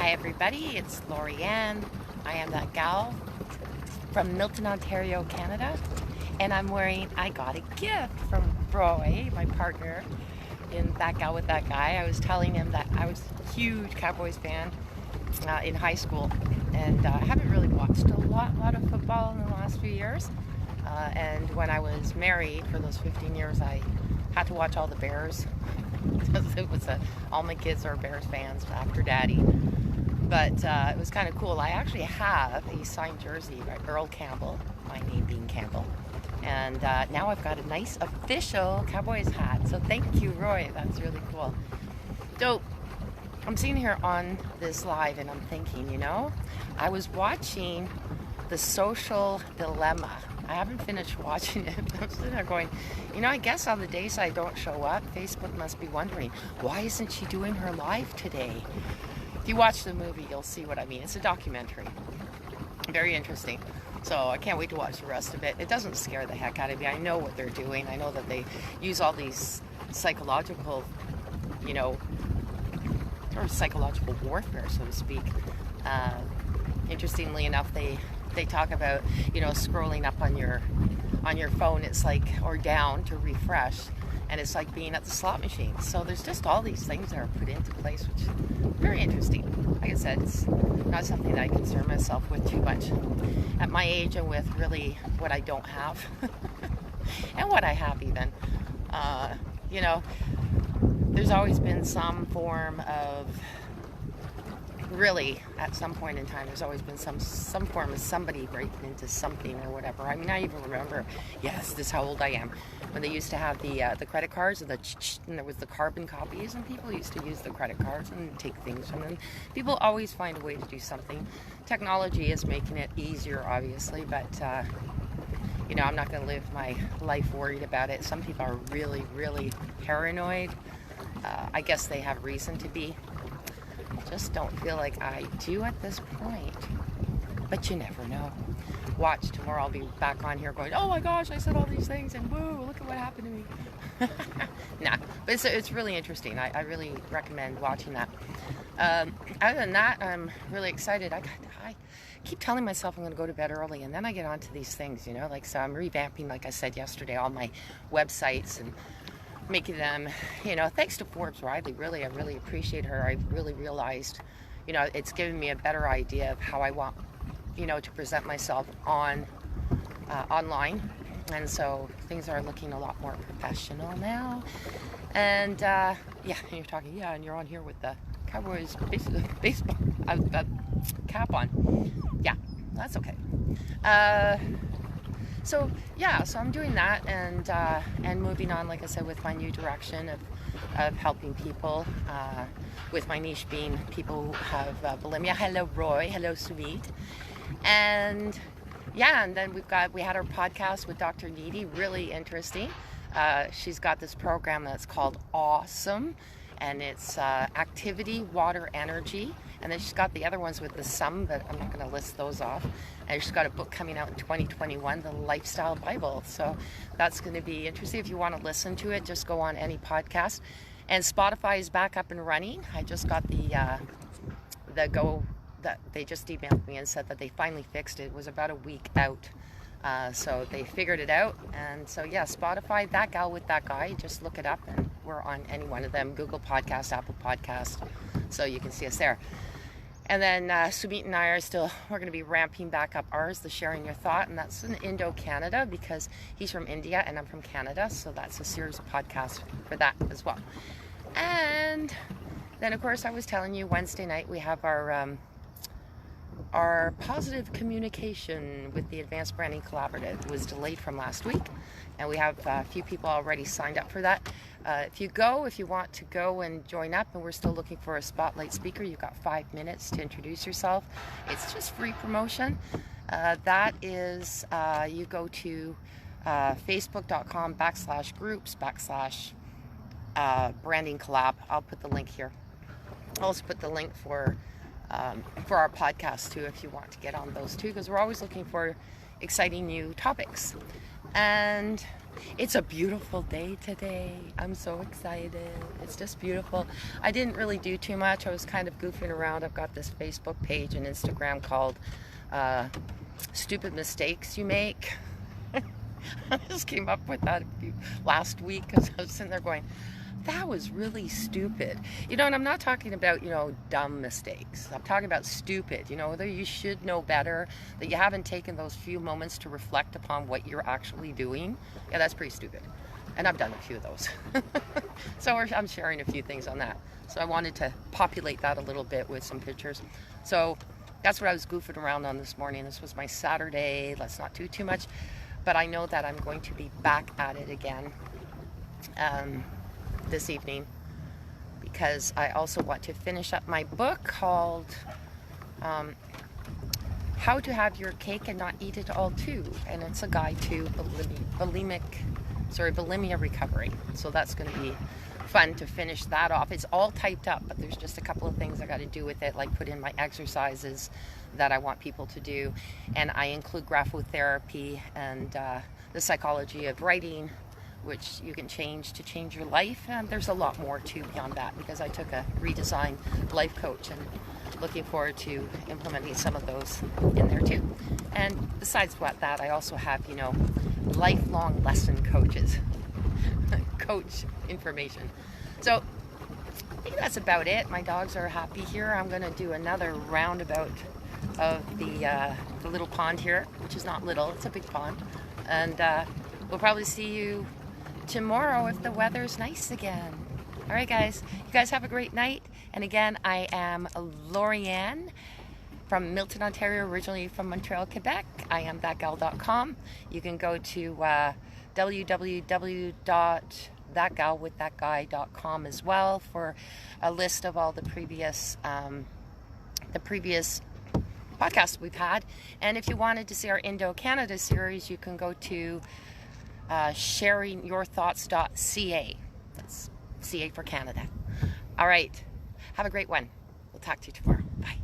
Hi everybody, it's LaurieAnn. I am that gal from Milton, Ontario, Canada, and I got a gift from Roy, my partner in That Gal with That Guy. I was telling him that I was a huge Cowboys fan in high school, and I haven't really watched a lot of football in the last few years. And when I was married for those 15 years, I had to watch all the Bears. It was all my kids are Bears fans after Daddy. But it was kind of cool. I actually have a signed jersey by Earl Campbell, my name being Campbell. And now I've got a nice official Cowboys hat. So thank you, Roy. That's really cool. So I'm sitting here on this live and I'm thinking, I was watching The Social Dilemma. I haven't finished watching it, but I'm sitting there going, I guess on the days I don't show up, Facebook must be wondering, why isn't she doing her live today? If you watch the movie, you'll see what I mean. It's a documentary. Very interesting. So I can't wait to watch the rest of it. It doesn't scare the heck out of me. I know what they're doing. I know that they use all these psychological, sort of psychological warfare, so to speak. Interestingly enough, they talk about, scrolling up on your phone, it's like, or down to refresh, and it's like being at the slot machine. So there's just all these things that are put into place, which is very interesting. Like I said, it's not something that I concern myself with too much at my age, and with really what I don't have and what I have even. There's always been some form of, really, at some point in time, there's always been some form of somebody breaking into something or whatever. I mean, I even remember, yes, this is how old I am, when they used to have the credit cards, and there was the carbon copies, and people used to use the credit cards and take things from them. People always find a way to do something. Technology is making it easier, obviously, but I'm not going to live my life worried about it. Some people are really, really paranoid. I guess they have reason to be. Just don't feel like I do at this point, but you never know. Watch, tomorrow I'll be back on here going, oh my gosh, I said all these things and woo, look at what happened to me. Nah, but it's really interesting. I really recommend watching that. Other than that, I'm really excited. I keep telling myself I'm going to go to bed early, and then I get onto these things, so I'm revamping, like I said yesterday, all my websites and making them, thanks to Forbes Riley, really, I really appreciate her. I really realized, it's given me a better idea of how I want, to present myself online. And so things are looking a lot more professional now. And, you're talking, and you're on here with the Cowboys baseball cap on. Yeah, that's okay. So I'm doing that and moving on, like I said, with my new direction of helping people, with my niche being people who have bulimia. Hello, Roy. Hello, sweet. And then we had our podcast with Dr. Needy, really interesting. She's got this program that's called Awesome, and it's activity, water, energy. And then she's got the other ones with the sum, but I'm not going to list those off. And she's got a book coming out in 2021, The Lifestyle Bible. So that's going to be interesting. If you want to listen to it, just go on any podcast. And Spotify is back up and running. I just got that they just emailed me and said that they finally fixed it. It was about a week out. So they figured it out. And so, Spotify, That Gal with That Guy, just look it up, and we're on any one of them, Google Podcast, Apple Podcast, so you can see us there. And then Sumit and I we're going to be ramping back up ours, the Sharing Your Thought, and that's in Indo-Canada, because he's from India and I'm from Canada, so that's a series of podcasts for that as well. And then, of course, I was telling you, Wednesday night we have our positive communication with the Advanced Branding Collaborative. It was delayed from last week, and we have a few people already signed up for that. If you want to go and join up, and we're still looking for a spotlight speaker, you've got 5 minutes to introduce yourself. It's just free promotion. That is, you go to facebook.com/groups/branding collab. I'll put the link here. I'll also put the link for our podcast too, if you want to get on those too, because we're always looking for exciting new topics. And It's a beautiful day today. I'm so excited. It's just beautiful. I didn't really do too much. I was kind of goofing around. I've got this Facebook page and Instagram called Stupid Mistakes You Make. I just came up with that last week because I was sitting there going, that was really stupid. You know, and I'm not talking about, dumb mistakes. I'm talking about stupid, whether you should know better, that you haven't taken those few moments to reflect upon what you're actually doing. Yeah, that's pretty stupid. And I've done a few of those. So I'm sharing a few things on that. So I wanted to populate that a little bit with some pictures. So that's what I was goofing around on this morning. This was my Saturday. Let's not do too much. But I know that I'm going to be back at it again this evening, because I also want to finish up my book called How to Have Your Cake and Not Eat It All Too, and it's a guide to bulimia recovery. So that's going to be fun to finish that off. It's all typed up, but there's just a couple of things I got to do with it, like put in my exercises that I want people to do, and I include graphotherapy and the psychology of writing, which you can change to change your life. And there's a lot more too beyond that, because I took a redesigned life coach, and looking forward to implementing some of those in there too. And besides that, I also have, lifelong lesson coaches, coach information. So I think that's about it. My dogs are happy here. I'm going to do another roundabout of the little pond here, which is not little, it's a big pond. And we'll probably see you tomorrow if the weather's nice again. All right, guys. You guys have a great night. And again, I am LaurieAnn from Milton, Ontario, originally from Montreal, Quebec. I am thatgal.com. You can go to www.thatgalwiththatguy.com as well for a list of all the previous podcasts we've had. And if you wanted to see our Indo-Canada series, you can go to sharingyourthoughts.ca. That's CA for Canada. All right. Have a great one. We'll talk to you tomorrow. Bye.